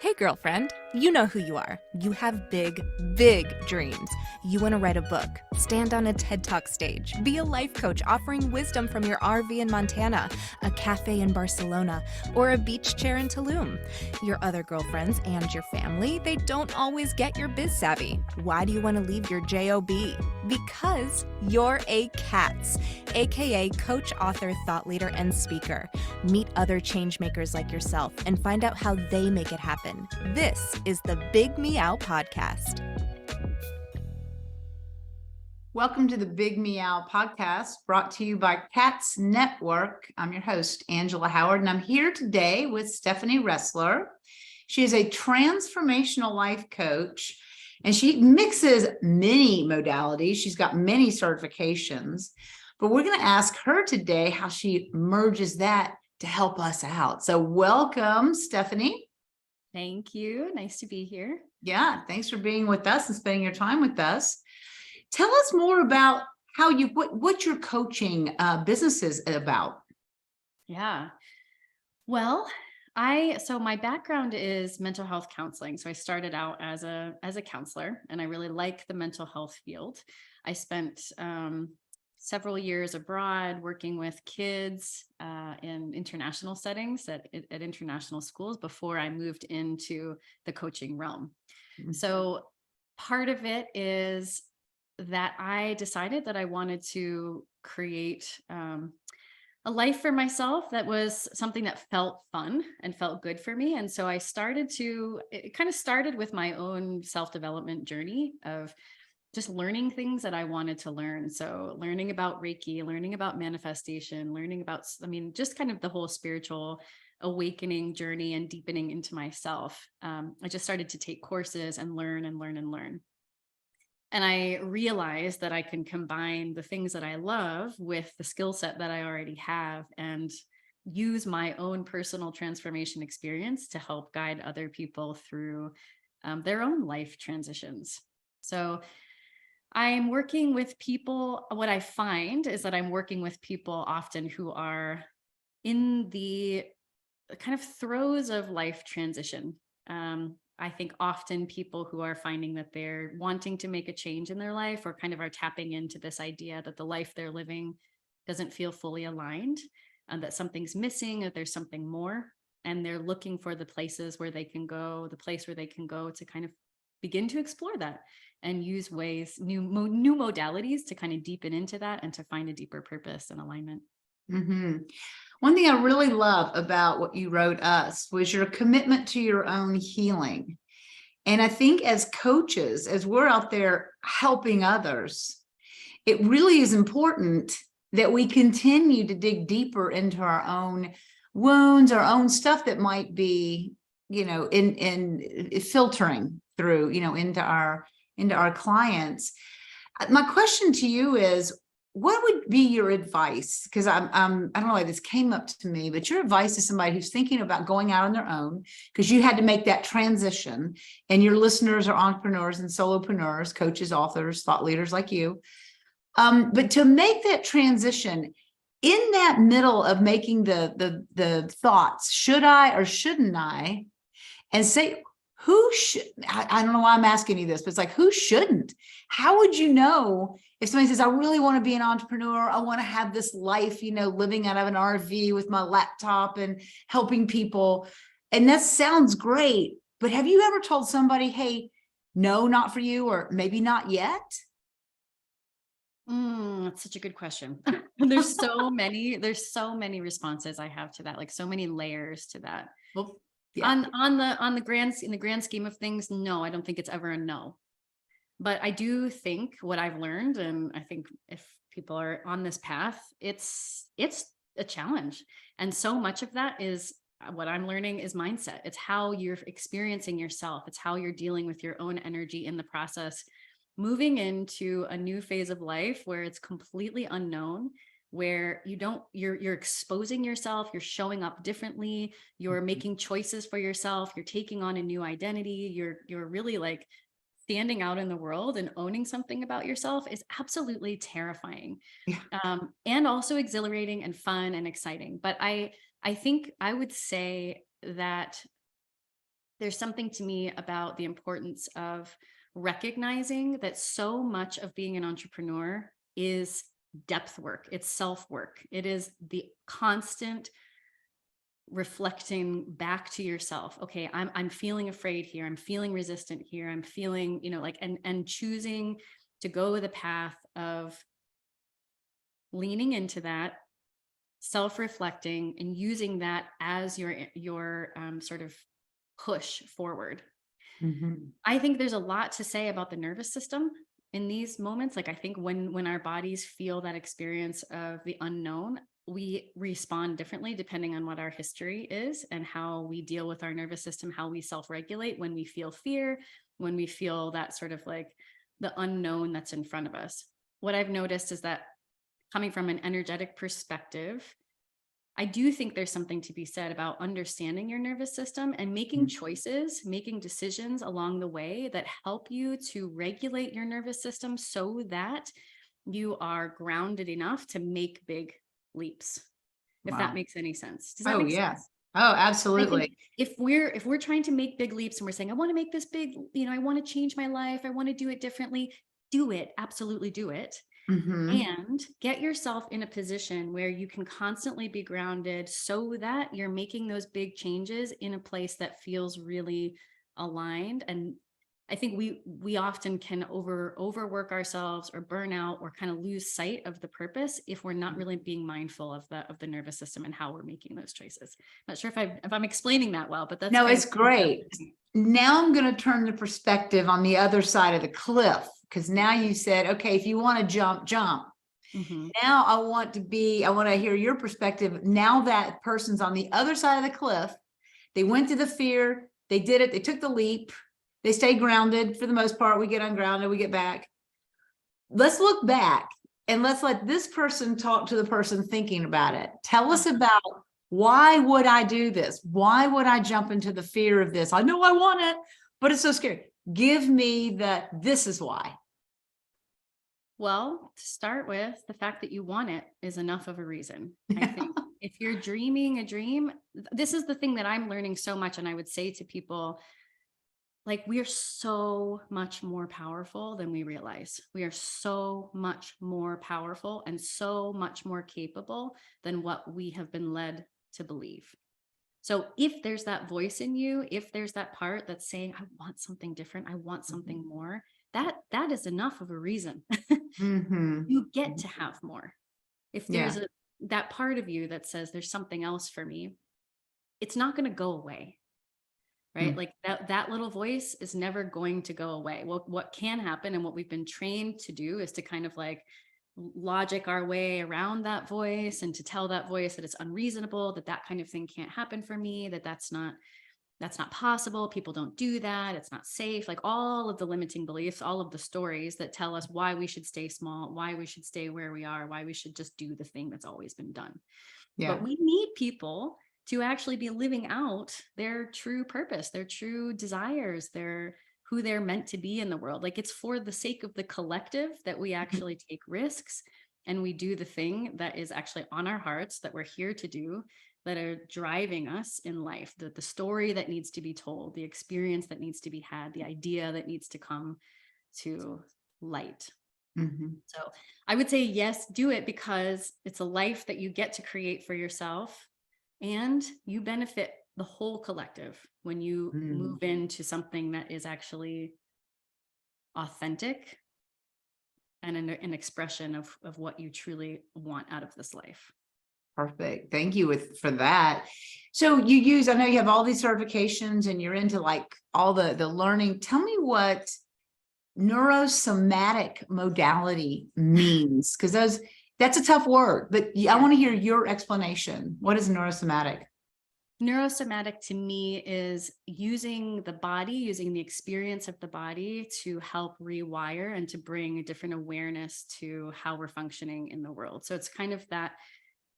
Hey, girlfriend, you know who you are. You have big, big dreams. You want to write a book, stand on a TED Talk stage, be a life coach offering wisdom from your RV in Montana, a cafe in Barcelona, or a beach chair in Tulum. Your other girlfriends and your family, they don't always get your biz savvy. Why do you want to leave your JOB? Because you're a C.A.T.S, aka coach, author, thought leader, and speaker. Meet other change makers like yourself and find out how they make it happen. This is the Big Meow podcast. Welcome to the Big Meow podcast, brought to you by C.A.T.S Network. I'm your host, Angela Howard, and I'm here today with Stephanie Ressler. She is a transformational life coach, and she mixes many modalities. She's got many certifications, but we're going to ask her today how she merges that to help us out. So welcome, Stephanie. Thank you. Nice to be here. Yeah, thanks for being with us and spending your time with us. Tell us more about how what your coaching business is about. Yeah. Well, so my background is mental health counseling. So I started out as a counselor, and I really like the mental health field. I spent several years abroad working with kids in international settings at international schools before I moved into the coaching realm. Mhm. So part of it is that I decided that I wanted to create a life for myself that was something that felt fun and felt good for me. And so it kind of started with my own self-development journey of just learning things that I wanted to learn. So learning about Reiki, learning about manifestation, learning about, just kind of the whole spiritual awakening journey and deepening into myself. I just started to take courses and learn and learn and learn. And I realized that I can combine the things that I love with the skill set that I already have and use my own personal transformation experience to help guide other people through their own life transitions. So I'm working with people. What I find is that I'm working with people often who are in the kind of throes of life transition. I think often people who are finding that they're wanting to make a change in their life or kind of are tapping into this idea that the life they're living doesn't feel fully aligned and that something's missing, that there's something more. And they're looking for the place where they can go to kind of begin to explore that and use new modalities to kind of deepen into that and to find a deeper purpose and alignment. Mm-hmm. One thing I really love about what you wrote us was your commitment to your own healing. And I think as coaches, as we're out there helping others, it really is important that we continue to dig deeper into our own wounds, our own stuff that might be, in filtering through, into our clients. My question to you is, what would be your advice? Because I don't know why this came up to me, but your advice to somebody who's thinking about going out on their own, because you had to make that transition, and your listeners are entrepreneurs and solopreneurs, coaches, authors, thought leaders like you. But to make that transition in that middle of making the thoughts, should I or shouldn't I? And say, who should, I don't know why I'm asking you this, but it's like, who shouldn't? How would you know if somebody says, I really want to be an entrepreneur, I want to have this life, living out of an RV with my laptop and helping people. And that sounds great. But have you ever told somebody, hey, no, not for you, or maybe not yet? That's such a good question. There's so many responses I have to that, like so many layers to that. Well, yeah. In the grand scheme of things, no, I don't think it's ever a no. But I do think what I've learned, and I think if people are on this path, it's a challenge. And so much of that is what I'm learning is mindset. It's how you're experiencing yourself. It's how you're dealing with your own energy in the process, moving into a new phase of life where it's completely unknown, where you're exposing yourself, you're showing up differently, you're making choices for yourself, you're taking on a new identity, you're really like standing out in the world and owning something about yourself is absolutely terrifying. Yeah. And also exhilarating and fun and exciting. But I think I would say that there's something to me about the importance of recognizing that so much of being an entrepreneur is depth work. It's self-work. It is the constant reflecting back to yourself. Okay, I'm feeling afraid here. I'm feeling resistant here. I'm feeling, like, and choosing to go the path of leaning into that, self-reflecting, and using that as your sort of push forward. I think there's a lot to say about the nervous system in these moments. Like, I think when our bodies feel that experience of the unknown, we respond differently depending on what our history is and how we deal with our nervous system, how we self-regulate when we feel fear, when we feel that sort of like the unknown that's in front of us. What I've noticed is that coming from an energetic perspective, I do think there's something to be said about understanding your nervous system and making choices, making decisions along the way that help you to regulate your nervous system so that you are grounded enough to make big leaps. If that Wow. makes any sense. Does that Oh, make yeah. sense? Oh, I absolutely. think if we're trying to make big leaps and we're saying, I want to make this big, I want to change my life, I want to do it differently, do it. Absolutely do it. And get yourself in a position where you can constantly be grounded so that you're making those big changes in a place that feels really aligned. And I think we often can overwork ourselves or burn out or kind of lose sight of the purpose if we're not really being mindful of the nervous system and how we're making those choices. Not sure if I'm explaining that well, but that's No, kind it's of great. Now I'm going to turn the perspective on the other side of the cliff, because now you said, okay, if you want to jump, jump. Mhm. Now I want to hear your perspective. Now that person's on the other side of the cliff, they went through the fear, they did it, they took the leap, they stay grounded for the most part. We get ungrounded, we get back. Let's look back and let's let this person talk to the person thinking about it. Tell us about, why would I do this? Why would I jump into the fear of this? I know I want it, but it's so scary. Give me this is why. Well, to start with, the fact that you want it is enough of a reason. I think if you're dreaming a dream, this is the thing that I'm learning so much. And I would say to people, like, we are so much more powerful than we realize. We are so much more powerful and so much more capable than what we have been led to believe. So if there's that voice in you, if there's that part that's saying, I want something different, I want something more, that is enough of a reason. You get to have more. If Yeah. there's that part of you that says there's something else for me, it's not going to go away. Right? Like that little voice is never going to go away. Well, what can happen and what we've been trained to do is to kind of like logic our way around that voice and to tell that voice that it's unreasonable, that kind of thing can't happen for me, that's not possible. People don't do that. It's not safe. Like all of the limiting beliefs, all of the stories that tell us why we should stay small, why we should stay where we are, why we should just do the thing that's always been done. Yeah. But we need people to actually be living out their true purpose, their true desires, who they're meant to be in the world. Like, it's for the sake of the collective that we actually take risks and we do the thing that is actually on our hearts, that we're here to do, that are driving us in life, the story that needs to be told, the experience that needs to be had, the idea that needs to come to light. So I would say, yes, do it, because it's a life that you get to create for yourself and you benefit the whole collective when you move into something that is actually authentic and an expression of what you truly want out of this life. Perfect. Thank you for that. So I know you have all these certifications and you're into like all the learning. Tell me what neurosomatic modality means, because that's a tough word, but I want to hear your explanation. What is neurosomatic? Neurosomatic to me is using the body, using the experience of the body to help rewire and to bring a different awareness to how we're functioning in the world. So it's kind of that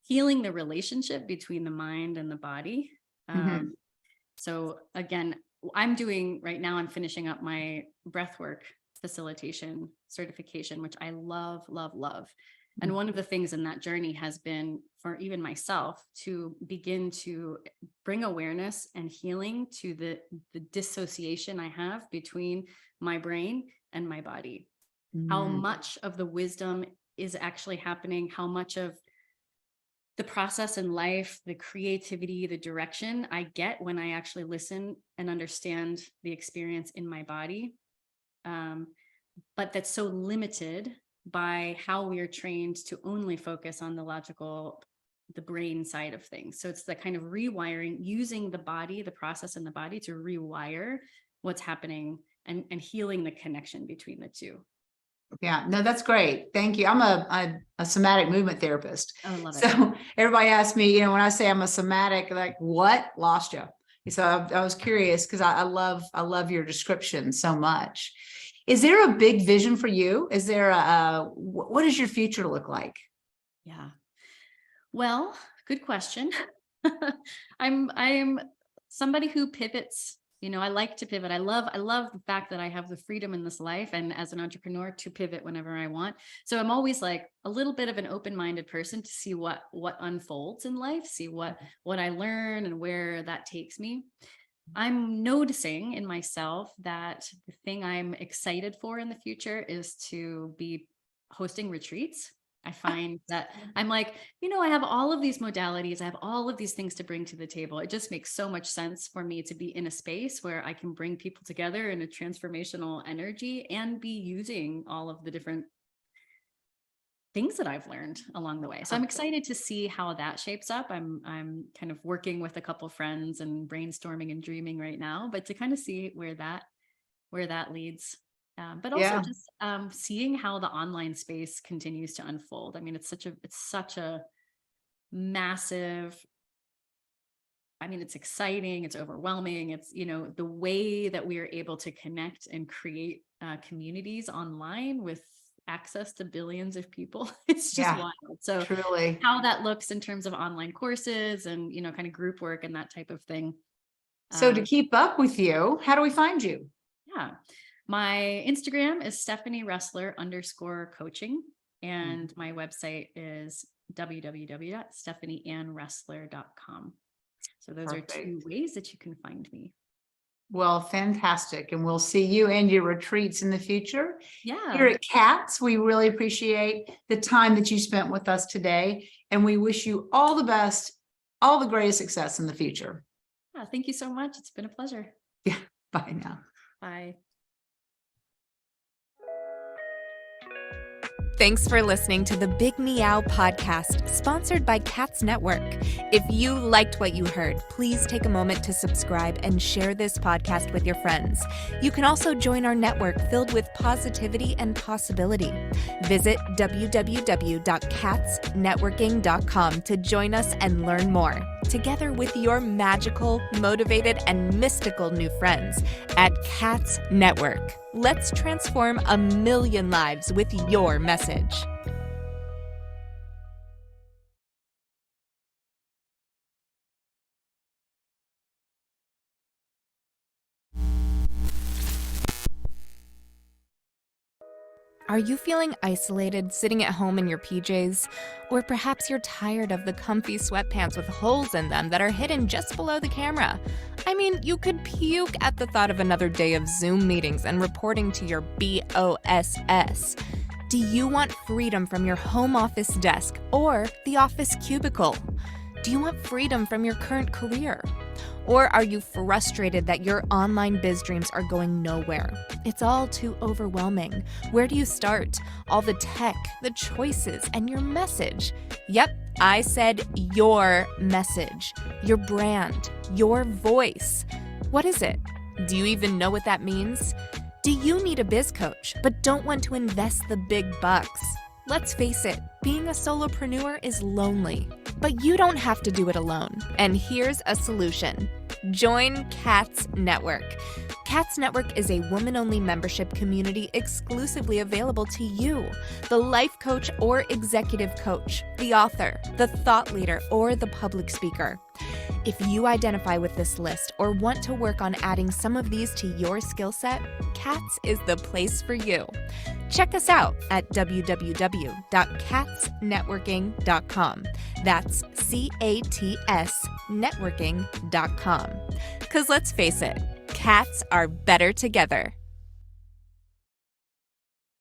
healing the relationship between the mind and the body. So again, I'm finishing up my breathwork facilitation certification, which I love, love, love. And one of the things in that journey has been for even myself to begin to bring awareness and healing to the dissociation I have between my brain and my body. How much of the wisdom is actually happening, how much of the process in life, the creativity, the direction I get when I actually listen and understand the experience in my body. But that's so limited by how we are trained to only focus on the logical, the brain side of things. So it's the kind of rewiring, using the body, the process in the body to rewire what's happening and healing the connection between the two. Yeah, no, that's great. Thank you. I'm a somatic movement therapist. I love it. So everybody asks me, when I say I'm a somatic, like, what? Lost you. So I was curious because I love your description so much. Is there a big vision for you? Is there what does your future look like? Yeah. Well, good question. I'm somebody who pivots. I like to pivot. I love the fact that I have the freedom in this life and as an entrepreneur to pivot whenever I want. So I'm always like a little bit of an open-minded person to see what unfolds in life, see what I learn and where that takes me. I'm noticing in myself that the thing I'm excited for in the future is to be hosting retreats. I find that I'm like, I have all of these modalities. I have all of these things to bring to the table. It just makes so much sense for me to be in a space where I can bring people together in a transformational energy and be using all of the different things that I've learned along the way. So I'm excited to see how that shapes up. I'm kind of working with a couple friends and brainstorming and dreaming right now, but to kind of see where that leads. But also just seeing how the online space continues to unfold. I mean, it's such a massive, it's exciting, it's overwhelming. It's, the way that we are able to connect and create communities online with access to billions of people. It's just wild. So truly how that looks in terms of online courses and, kind of group work and that type of thing. So to keep up with you, how do we find you? Yeah. My Instagram is Stephanie_Ressler_coaching. And my website is www.stephanieannressler.com. So those are two ways that you can find me. Well, fantastic. And we'll see you and your retreats in the future. Yeah. Here at C.A.T.S, we really appreciate the time that you spent with us today. And we wish you all the best, all the greatest success in the future. Yeah, thank you so much. It's been a pleasure. Yeah. Bye now. Bye. Thanks for listening to the Big Meow podcast, sponsored by C.A.T.S Network. If you liked what you heard, please take a moment to subscribe and share this podcast with your friends. You can also join our network filled with positivity and possibility. Visit www.catsnetworking.com to join us and learn more, together with your magical, motivated, and mystical new friends at C.A.T.S Network. Let's transform 1 million lives with your message. Are you feeling isolated, sitting at home in your PJs? Or perhaps you're tired of the comfy sweatpants with holes in them that are hidden just below the camera? I mean, you could puke at the thought of another day of Zoom meetings and reporting to your BOSS. Do you want freedom from your home office desk or the office cubicle? Do you want freedom from your current career? Or are you frustrated that your online biz dreams are going nowhere? It's all too overwhelming. Where do you start? All the tech, the choices, and your message. Yep, I said your message, your brand, your voice. What is it? Do you even know what that means? Do you need a biz coach but don't want to invest the big bucks? Let's face it, being a solopreneur is lonely, but you don't have to do it alone. And here's a solution. Join C.A.T.S Network. C.A.T.S Network is a woman-only membership community exclusively available to you, the life coach or executive coach, the author, the thought leader, or the public speaker. If you identify with this list or want to work on adding some of these to your skill set, C.A.T.S is the place for you. Check us out at www.catsnetworking.com. That's C-A-T-S networking.com. Because let's face it, cats are better together.